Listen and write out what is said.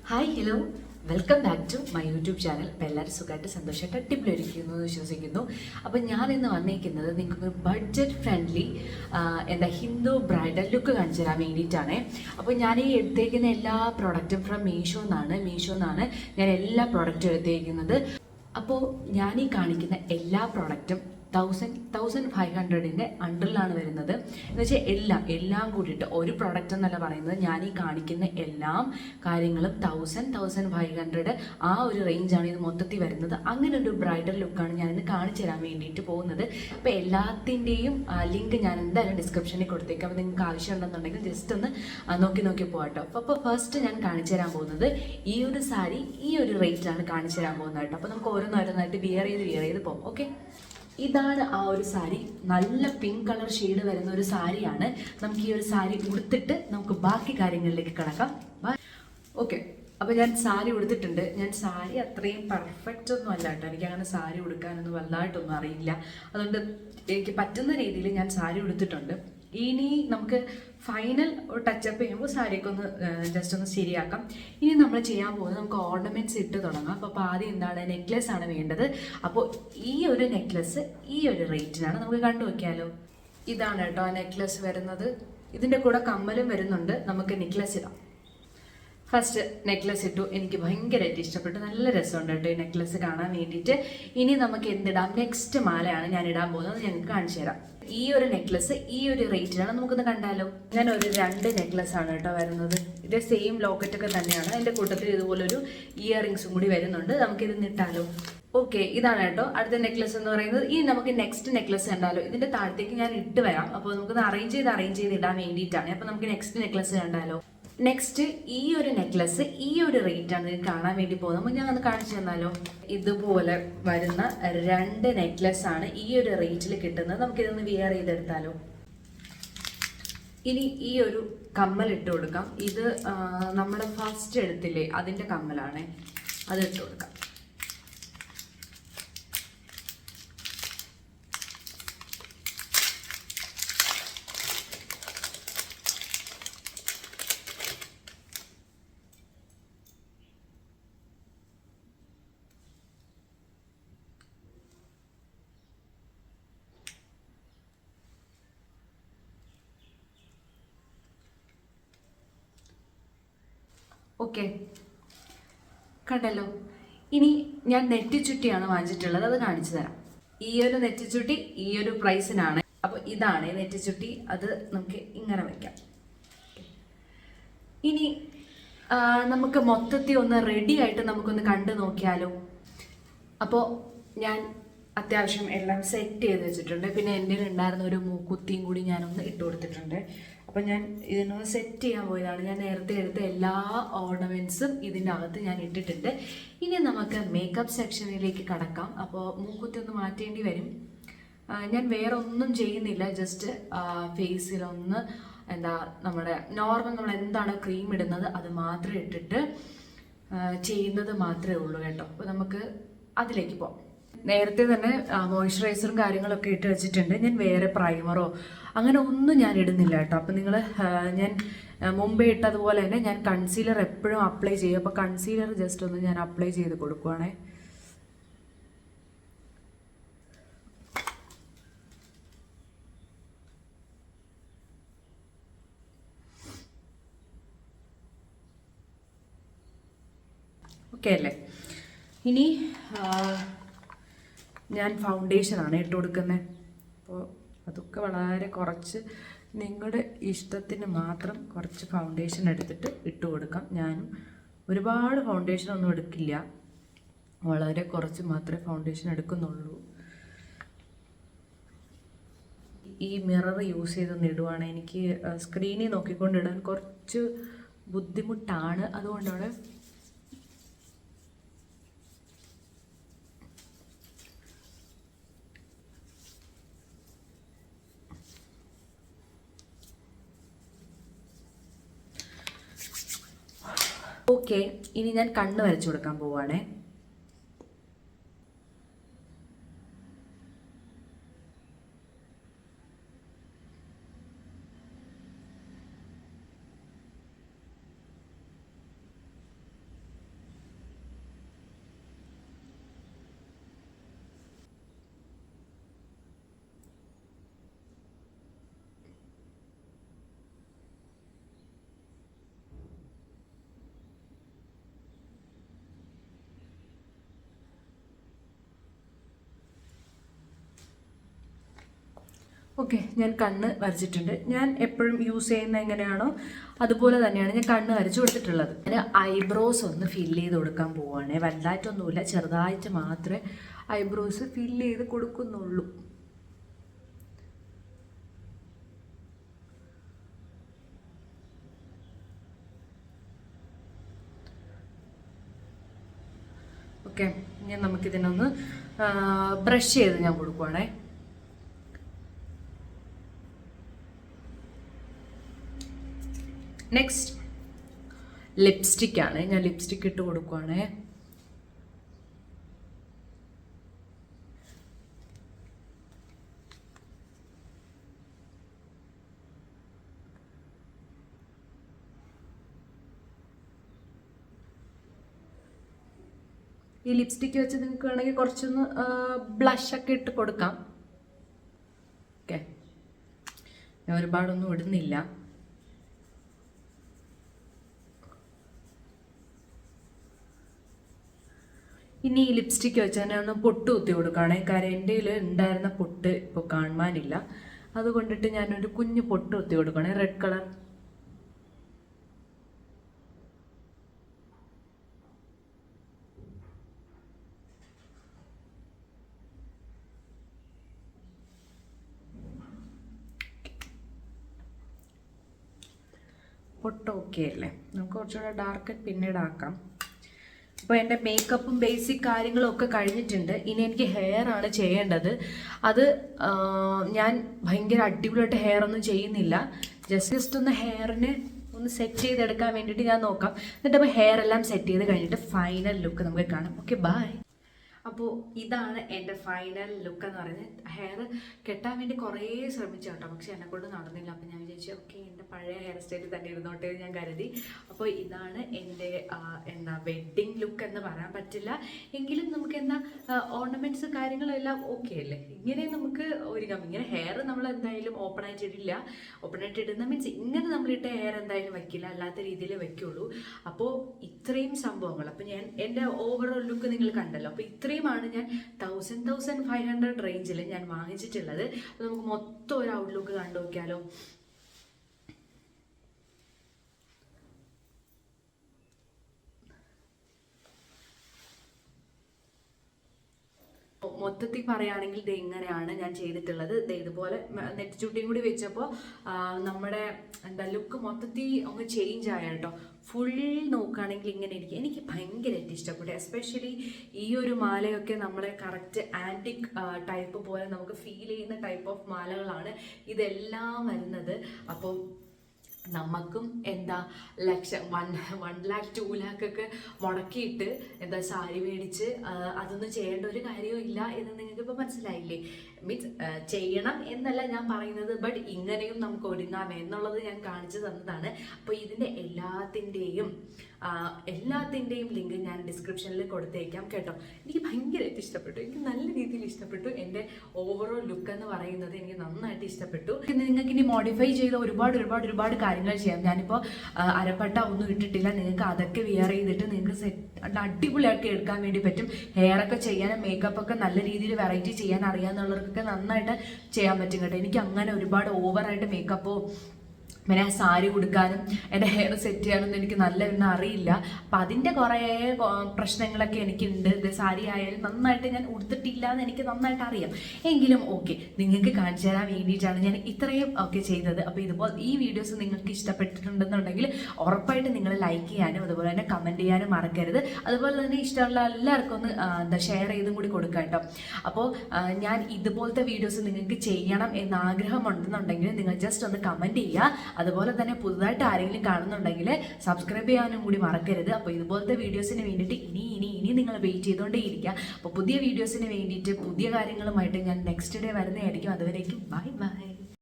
Hi hello welcome back to my YouTube channel. അപ്പോൾ എല്ലാവരും സുഖമായിട്ട് സന്തോഷമായിട്ട് അടിപൊളിയായിരിക്കുന്നു എന്ന് വിശ്വസിക്കുന്നു. അപ്പോൾ ഞാൻ ഇന്ന് വന്നിരിക്കുന്നത് നിങ്ങൾക്ക് ബഡ്ജറ്റ് ഫ്രണ്ട്ലി എന്താ ഹിന്ദു ബ്രൈഡൽ ലുക്ക് കാണിച്ചു തരാൻ വേണ്ടിയിട്ടാണ്. അപ്പോൾ ഞാൻ ഈ എടുത്തേക്കുന്ന എല്ലാ പ്രോഡക്റ്റും ഫ്രം മീഷോ എന്നാണ് ഞാൻ എല്ലാ പ്രോഡക്റ്റും എടുത്തേക്കുന്നത്. അപ്പോൾ ഞാൻ ഈ കാണിക്കുന്ന എല്ലാ പ്രോഡക്റ്റും 1500 അണ്ടറിലാണ് വരുന്നത്. എന്ന് വെച്ചാൽ എല്ലാം കൂടിയിട്ട് ഒരു പ്രോഡക്റ്റ് എന്നല്ല പറയുന്നത്. ഞാൻ ഈ കാണിക്കുന്ന എല്ലാ കാര്യങ്ങളും 1500 ആ ഒരു റേഞ്ചാണ് ഇത് മൊത്തത്തിൽ വരുന്നത്. അങ്ങനെ ഒരു ബ്രൈഡൽ ലുക്കാണ് ഞാനിന്ന് കാണിച്ചു തരാൻ വേണ്ടിയിട്ട് പോകുന്നത്. അപ്പോൾ എല്ലാത്തിൻ്റെയും ലിങ്ക് ഞാൻ എന്തായാലും ഡിസ്ക്രിപ്ഷനിൽ കൊടുത്തേക്കാം. അപ്പോൾ നിങ്ങൾക്ക് ആവശ്യമുണ്ടെന്നുണ്ടെങ്കിൽ ജസ്റ്റ് ഒന്ന് നോക്കി പോകട്ടോ. അപ്പോൾ ഫസ്റ്റ് ഞാൻ കാണിച്ചു തരാൻ പോകുന്നത് ഈ ഒരു സാരി ഈ ഒരു റേറ്റിലാണ് കാണിച്ചു തരാൻ പോകുന്നത് കേട്ടോ. അപ്പോൾ നമുക്ക് ഓരോന്നായിട്ട് വിയർ ചെയ്ത് പോകും. ഓക്കെ, ഇതാണ് ആ ഒരു സാരി. നല്ല പിങ്ക് കളർ ഷെയ്ഡ് വരുന്ന ഒരു സാരിയാണ്. നമുക്ക് ഈ ഒരു സാരി ഉടുത്തിട്ട് നമുക്ക് ബാക്കി കാര്യങ്ങളിലേക്ക് കിടക്കാം. ഓക്കെ, അപ്പോൾ ഞാൻ സാരി ഉടുത്തിട്ടുണ്ട്. ഞാൻ സാരി അത്രയും പെർഫെക്റ്റ് ഒന്നും അല്ല കേട്ടോ. എനിക്ക് അങ്ങനെ സാരി ഉടുക്കാനൊന്നും വലുതായിട്ടൊന്നും അറിയില്ല. അതുകൊണ്ട് എനിക്ക് പറ്റുന്ന രീതിയിൽ ഞാൻ സാരി ഉടുത്തിട്ടുണ്ട്. ഇനി നമുക്ക് ഫൈനൽ ടച്ചപ്പ് ചെയ്യുമ്പോൾ സാരിയൊക്കെ ഒന്ന് ജസ്റ്റ് ഒന്ന് ശരിയാക്കാം. ഇനി നമ്മൾ ചെയ്യാൻ പോകുന്നത് നമുക്ക് ഓർണമെന്റ്സ് ഇട്ട് തുടങ്ങാം. അപ്പോൾ ആദ്യം എന്താണ്, നെക്ലെസ് ആണ് വേണ്ടത്. അപ്പോൾ ഈ ഒരു നെക്ലെസ് ഈ ഒരു റേറ്റിനാണ്. നമുക്ക് കണ്ടു നോക്കിയാലോ. ഇതാണ് കേട്ടോ ആ നെക്ലെസ് വരുന്നത്. ഇതിൻ്റെ കൂടെ കമ്മലും വരുന്നുണ്ട്. നമുക്ക് നെക്ലെസ് ഇടാം. ഫസ്റ്റ് നെക്ലെസ് ഇട്ടു. എനിക്ക് ഭയങ്കരമായിട്ട് ഇഷ്ടപ്പെട്ടു. നല്ല രസമുണ്ട് കേട്ടോ ഈ നെക്ലെസ് കാണാൻ വേണ്ടിയിട്ട്. ഇനി നമുക്ക് എന്തിടാം, നെക്സ്റ്റ് മാലയാണ് ഞാൻ ഇടാൻ പോകുന്നത്. ഞങ്ങൾക്ക് കാണിച്ചു തരാം. ഈ ഒരു നെക്ലെസ് ഈ ഒരു റേറ്റിലാണ്. നമുക്കൊന്ന് കണ്ടാലോ. ഞാൻ ഒരു 2 നെക്ലെസ് ആണ് കേട്ടോ വരുന്നത്. ഇത് സെയിം ലോക്കറ്റൊക്കെ തന്നെയാണ്. അതിൻ്റെ കൂട്ടത്തിൽ ഇതുപോലൊരു ഇയറിങ്സും കൂടി വരുന്നുണ്ട്. നമുക്കിത് ഇട്ടാലോ. ഓക്കെ, ഇതാണ് കേട്ടോ അടുത്ത നെക്ലെസ് എന്ന് പറയുന്നത്. ഇനി നമുക്ക് നെക്സ്റ്റ് നെക്ലെസ് കണ്ടാലോ. ഇതിന്റെ താഴത്തേക്ക് ഞാൻ ഇട്ട് വരാം. അപ്പോൾ നമുക്കൊന്ന് അറേഞ്ച് ചെയ്ത് ഇടാൻ വേണ്ടിയിട്ടാണ്. അപ്പോൾ നമുക്ക് നെക്സ്റ്റ് നെക്ലെസ് കണ്ടാലോ. നെക്സ്റ്റ് ഈ ഒരു നെക്ലെസ് ഈ ഒരു റേറ്റാണ് ഇത് കാണാൻ വേണ്ടി പോകുന്നത്. അപ്പോൾ ഞാൻ ഒന്ന് കാണിച്ചു തന്നാലോ. ഇതുപോലെ വരുന്ന 2 നെക്ലെസ് ആണ് ഈ ഒരു റേറ്റിൽ കിട്ടുന്നത്. നമുക്കിതൊന്ന് വിയർ ചെയ്തെടുത്താലോ. ഇനി ഈ ഒരു കമ്മൽ ഇട്ട് കൊടുക്കാം. ഇത് നമ്മുടെ ഫസ്റ്റ് എടുത്തില്ലേ അതിൻ്റെ കമ്മലാണ്. അത് ഇട്ട് കൊടുക്കാം. ഓക്കെ, കണ്ടല്ലോ. ഇനി ഞാൻ നെറ്റിച്ചുട്ടിയാണ് വാങ്ങിച്ചിട്ടുള്ളത്. അത് കാണിച്ചു തരാം. ഈ ഒരു നെറ്റിച്ചുട്ടി ഈ ഒരു പ്രൈസിനാണ്. അപ്പോൾ ഇതാണ് നെറ്റിച്ചുട്ടി. അത് നമുക്ക് ഇങ്ങനെ വയ്ക്കാം. ഇനി നമുക്ക് മൊത്തത്തിൽ ഒന്ന് റെഡി ആയിട്ട് നമുക്കൊന്ന് കണ്ടു നോക്കിയാലോ. അപ്പോൾ ഞാൻ അത്യാവശ്യം എല്ലാം സെറ്റ് ചെയ്ത് വെച്ചിട്ടുണ്ട്. പിന്നെ എൻ്റെ ഉണ്ടായിരുന്ന ഒരു മൂക്കുത്തിയും കൂടി ഞാനൊന്ന് ഇട്ട് കൊടുത്തിട്ടുണ്ട്. അപ്പോൾ ഞാൻ ഇതിനൊന്ന് സെറ്റ് ചെയ്യാൻ പോയതാണ്. ഞാൻ നേരത്തെ എടുത്ത എല്ലാ ഓർണമെൻറ്റ്സും ഇതിൻ്റെ അകത്ത് ഞാൻ ഇട്ടിട്ടുണ്ട്. ഇനി നമുക്ക് മേക്കപ്പ് സെക്ഷനിലേക്ക് കടക്കാം. അപ്പോൾ മൂക്കുത്തി ഒന്ന് മാറ്റേണ്ടി വരും. ഞാൻ വേറെ ഒന്നും ചെയ്യുന്നില്ല. ജസ്റ്റ് ഫേസിലൊന്ന് നമ്മുടെ നോർമൽ നമ്മൾ എന്താണ് ക്രീം ഇടുന്നത് അത് മാത്രം ഇട്ടിട്ട് ചെയ്യുന്നത് മാത്രമേ ഉള്ളൂ കേട്ടോ. അപ്പോൾ നമുക്ക് അതിലേക്ക് പോകാം. നേരത്തെ തന്നെ മോയ്സ്ചറൈസറും കാര്യങ്ങളൊക്കെ ഇട്ട് വെച്ചിട്ടുണ്ട്. ഞാൻ വേറെ പ്രൈമറോ അങ്ങനെ ഒന്നും ഞാൻ ഇടുന്നില്ല കേട്ടോ. അപ്പം നിങ്ങൾ ഞാൻ മുമ്പേ ഇട്ടതുപോലെ തന്നെ ഞാൻ കൺസീലർ എപ്പോഴും അപ്ലൈ ചെയ്യും. അപ്പോൾ കൺസീലർ ജസ്റ്റ് ഒന്ന് ഞാൻ അപ്ലൈ ചെയ്ത് കൊടുക്കുവാണേ. ഓക്കെ അല്ലേ. ഇനി ഞാൻ ഫൗണ്ടേഷനാണ് ഇട്ട് കൊടുക്കുന്നത്. അപ്പോൾ അതൊക്കെ വളരെ കുറച്ച് നിങ്ങളുടെ ഇഷ്ടത്തിന് മാത്രം കുറച്ച് ഫൗണ്ടേഷൻ എടുത്തിട്ട് ഇട്ട് കൊടുക്കാം. ഞാനും ഒരുപാട് ഫൗണ്ടേഷൻ ഒന്നും എടുക്കില്ല. വളരെ കുറച്ച് മാത്രമേ ഫൗണ്ടേഷൻ എടുക്കുന്നുള്ളൂ. ഈ മിറർ യൂസ് ചെയ്തൊന്ന് ഇടുവാണ്. എനിക്ക് സ്ക്രീനിൽ നോക്കിക്കൊണ്ടിടാൻ കുറച്ച് ബുദ്ധിമുട്ടാണ്. അതുകൊണ്ടാണ് ഓക്കെ. ഇനി ഞാൻ കണ്ണ് വരച്ചു കൊടുക്കാൻ പോവാണേ. ഓക്കെ, ഞാൻ കണ്ണ് വരച്ചിട്ടുണ്ട്. ഞാൻ എപ്പോഴും യൂസ് ചെയ്യുന്ന എങ്ങനെയാണോ അതുപോലെ തന്നെയാണ് ഞാൻ കണ്ണ് വരച്ച് കൊടുത്തിട്ടുള്ളത്. ഞാൻ ഐബ്രോസ് ഒന്ന് ഫില്ല് ചെയ്ത് കൊടുക്കാൻ പോവുകയാണ്. വലുതായിട്ടൊന്നുമില്ല, ചെറുതായിട്ട് മാത്രമേ ഐബ്രോസ് ഫില്ല് ചെയ്ത് കൊടുക്കുന്നുള്ളൂ. ഓക്കെ, ഞാൻ നമുക്കിതിനൊന്ന് ബ്രഷ് ചെയ്ത് ഞാൻ കൊടുക്കുവാണേ. നെക്സ്റ്റ് ലിപ്സ്റ്റിക്കാണ്. ഞാൻ ലിപ്സ്റ്റിക്ക് ഇട്ട് കൊടുക്കുവാണേ. ഈ ലിപ്സ്റ്റിക്ക് വെച്ച് നിങ്ങൾക്ക് വേണമെങ്കിൽ കുറച്ചൊന്ന് ബ്ലഷൊക്കെ ഇട്ട് കൊടുക്കാം. ഓക്കെ, ഞാൻ ഒരുപാടൊന്നും ഇടുന്നില്ല. ഇനി ഈ ലിപ്സ്റ്റിക്ക് വെച്ച് തന്നെ ഒന്ന് പൊട്ട് കുത്തി കൊടുക്കുകയാണെ. കാരണം എൻ്റെ കയ്യിൽ ഉണ്ടായിരുന്ന പൊട്ട് ഇപ്പോൾ കാണാനില്ല. അതുകൊണ്ടിട്ട് ഞാനൊരു കുഞ്ഞു പൊട്ട് കുത്തി കൊടുക്കുകയാണെ, റെഡ് കളർ. പൊട്ട് ഓക്കെ അല്ലേ? നമുക്ക് കുറച്ചുകൂടെ ഡാർക്ക് പിന്നീട് ആക്കാം. അപ്പോൾ എൻ്റെ മേക്കപ്പും ബേസിക് കാര്യങ്ങളും ഒക്കെ കഴിഞ്ഞിട്ടുണ്ട്. ഇനി എനിക്ക് ഹെയർ ആണ് ചെയ്യേണ്ടത്. അത് ഞാൻ ഭയങ്കര അടിപൊളിയായിട്ട് ഹെയർ ഒന്നും ചെയ്യുന്നില്ല. ജസ്റ്റ് ഒന്ന് ഹെയറിനെ ഒന്ന് സെറ്റ് ചെയ്തെടുക്കാൻ വേണ്ടിയിട്ട് ഞാൻ നോക്കാം. എന്നിട്ട് അപ്പോൾ ഹെയർ എല്ലാം സെറ്റ് ചെയ്ത് കഴിഞ്ഞിട്ട് ഫൈനൽ ലുക്ക് നമുക്ക് കാണാം. Okay, bye. അപ്പോൾ ഇതാണ് എൻ്റെ ഫൈനൽ ലുക്ക് എന്ന് പറയുന്നത്. ഹെയർ കെട്ടാൻ വേണ്ടി കുറേ ശ്രമിച്ചു കേട്ടോ, പക്ഷെ എന്നെക്കൊണ്ട് നടന്നില്ല. അപ്പോൾ ഞാൻ വിചാരിച്ചു ഓക്കെ, എൻ്റെ പഴയ ഹെയർ സ്റ്റൈലിൽ തന്നെ ഇരുന്നോട്ടെ ഞാൻ കരുതി. അപ്പോൾ ഇതാണ് എൻ്റെ എന്താ വെഡ്ഡിങ് ലുക്ക് എന്ന് പറയാൻ പറ്റില്ല, എങ്കിലും നമുക്ക് എന്താ ഓർണമെൻറ്റ്സ് കാര്യങ്ങളെല്ലാം ഓക്കെ അല്ലേ? ഇങ്ങനെ നമുക്ക് ഒരുങ്ങാം. ഇങ്ങനെ ഹെയർ നമ്മൾ എന്തായാലും ഓപ്പൺ ആയിട്ട് ഇടില്ല. ഓപ്പൺ ആയിട്ട് ഇടുന്ന മീൻസ് ഇങ്ങനെ നമ്മളിട്ട ഹെയർ എന്തായാലും വയ്ക്കില്ല, അല്ലാത്ത രീതിയിൽ വയ്ക്കുള്ളൂ. അപ്പോൾ ഇത്രയും സംഭവങ്ങൾ, അപ്പോൾ ഞാൻ എൻ്റെ ഓവറോൾ ലുക്ക് നിങ്ങൾ കണ്ടല്ലോ. അപ്പോൾ ഇത്രയുമാണ് ഞാൻ 1500 റേഞ്ചിൽ ഞാൻ വാങ്ങിച്ചിട്ടുള്ളത്. അപ്പോൾ നമുക്ക് മൊത്തം ഒരു ഔട്ട്ലുക്ക് കണ്ടു നോക്കിയാലോ. മൊത്തത്തിൽ പറയുകയാണെങ്കിൽ ഇത് ഇങ്ങനെയാണ് ഞാൻ ചെയ്തിട്ടുള്ളത്. ഇതുപോലെ നെറ്റ് ചുട്ടിയും കൂടി വെച്ചപ്പോൾ നമ്മുടെ എന്താ ലുക്ക് മൊത്തത്തിൽ ഒന്ന് ചേഞ്ച് ആയ കേട്ടോ. ഫുൾ നോക്കുകയാണെങ്കിൽ ഇങ്ങനെ എനിക്ക് ഭയങ്കരമായിട്ട് ഇഷ്ടപ്പെട്ടു. എസ്പെഷ്യലി ഈ ഒരു മാലയൊക്കെ നമ്മളെ കറക്റ്റ് ആൻറ്റിക് ടൈപ്പ് പോലെ നമുക്ക് ഫീൽ ചെയ്യുന്ന ടൈപ്പ് ഓഫ് മാലകളാണ് ഇതെല്ലാം വരുന്നത്. അപ്പം നമുക്കും എന്താ 1 lakh 2 lakh ഒക്കെ മുടക്കിയിട്ട് എന്താ സാരി മേടിച്ച് അതൊന്നും ചെയ്യേണ്ട ഒരു കാര്യവും ഇല്ല എന്ന് നിങ്ങൾക്ക് ഇപ്പോൾ മനസ്സിലായില്ലേ? മീൻസ് ചെയ്യണം എന്നല്ല ഞാൻ പറയുന്നത്, ബട്ട് ഇങ്ങനെയും നമുക്ക് ഒരുങ്ങാം എന്നുള്ളത് ഞാൻ കാണിച്ചു തന്നതാണ്. അപ്പോൾ ഇതിൻ്റെ എല്ലാത്തിൻ്റെയും ലിങ്ക് ഞാൻ ഡിസ്ക്രിപ്ഷനിൽ കൊടുത്തേക്കാം കേട്ടോ. എനിക്ക് ഭയങ്കരമായിട്ട് ഇഷ്ടപ്പെട്ടു, എനിക്ക് നല്ല രീതിയിൽ ഇഷ്ടപ്പെട്ടു. എൻ്റെ ഓവറോൾ ലുക്ക് എന്ന് പറയുന്നത് എനിക്ക് നന്നായിട്ട് ഇഷ്ടപ്പെട്ടു. നിങ്ങൾക്ക് ഇനി മോഡിഫൈ ചെയ്ത ഒരുപാട് കാര്യങ്ങൾ ചെയ്യാം. ഞാനിപ്പോൾ അരപ്പട്ട ഒന്നും ഇട്ടിട്ടില്ല. നിങ്ങൾക്ക് അതൊക്കെ വിയർ ചെയ്തിട്ട് നിങ്ങൾക്ക് സെറ്റ് അടിപൊളിയാക്കി എടുക്കാൻ വേണ്ടി പറ്റും. ഹെയർ ഒക്കെ ചെയ്യാനും മേക്കപ്പ് ഒക്കെ നല്ല രീതിയിൽ വെറൈറ്റി ചെയ്യാൻ അറിയാമെന്നുള്ളവർക്കൊക്കെ നന്നായിട്ട് ചെയ്യാൻ പറ്റും കേട്ടോ. എനിക്ക് അങ്ങനെ ഒരുപാട് ഓവറായിട്ട് മേക്കപ്പോ പിന്നെ സാരി ഉടുക്കാനും എൻ്റെ ഹെയർ സെറ്റ് ചെയ്യാനൊന്നും എനിക്ക് നല്ലൊന്നും അറിയില്ല. അപ്പം അതിൻ്റെ കുറേ പ്രശ്നങ്ങളൊക്കെ എനിക്കുണ്ട്. ഇത് സാരി ആയാലും നന്നായിട്ട് ഞാൻ ഉടുത്തിട്ടില്ല എന്ന് എനിക്ക് നന്നായിട്ട് അറിയാം. എങ്കിലും ഓക്കെ, നിങ്ങൾക്ക് കാണിച്ചു തരാൻ വേണ്ടിയിട്ടാണ് ഞാൻ ഇത്രയും ഒക്കെ ചെയ്തത്. അപ്പോൾ ഇതുപോലെ ഈ വീഡിയോസ് നിങ്ങൾക്ക് ഇഷ്ടപ്പെട്ടിട്ടുണ്ടെന്നുണ്ടെങ്കിൽ ഉറപ്പായിട്ട് നിങ്ങൾ ലൈക്ക് ചെയ്യാനും അതുപോലെ തന്നെ കമൻറ്റ് ചെയ്യാനും മറക്കരുത്. അതുപോലെ തന്നെ ഇഷ്ടമുള്ള എല്ലാവർക്കും ഒന്ന് ഷെയർ ചെയ്തും കൂടി കൊടുക്കുക കേട്ടോ. അപ്പോൾ ഞാൻ ഇതുപോലത്തെ വീഡിയോസ് നിങ്ങൾക്ക് ചെയ്യണം എന്ന് ആഗ്രഹമുണ്ടെന്നുണ്ടെങ്കിൽ നിങ്ങൾ ജസ്റ്റ് ഒന്ന് കമൻറ്റ് ചെയ്യുക. അതുപോലെ തന്നെ പുതുതായിട്ട് ആരെങ്കിലും കാണുന്നുണ്ടെങ്കിൽ സബ്സ്ക്രൈബ് ചെയ്യാനും കൂടി മറക്കരുത്. അപ്പോൾ ഇതുപോലത്തെ വീഡിയോസിന് വേണ്ടിയിട്ട് ഇനി നിങ്ങൾ വെയിറ്റ് ചെയ്തുകൊണ്ടേ ഇരിക്കുക. അപ്പോൾ പുതിയ വീഡിയോസിന് വേണ്ടിയിട്ട് പുതിയ കാര്യങ്ങളുമായിട്ട് ഞാൻ നെക്സ്റ്റ് ഡേ വരുന്നതായിരിക്കും. അതുവരേക്കും ബൈ.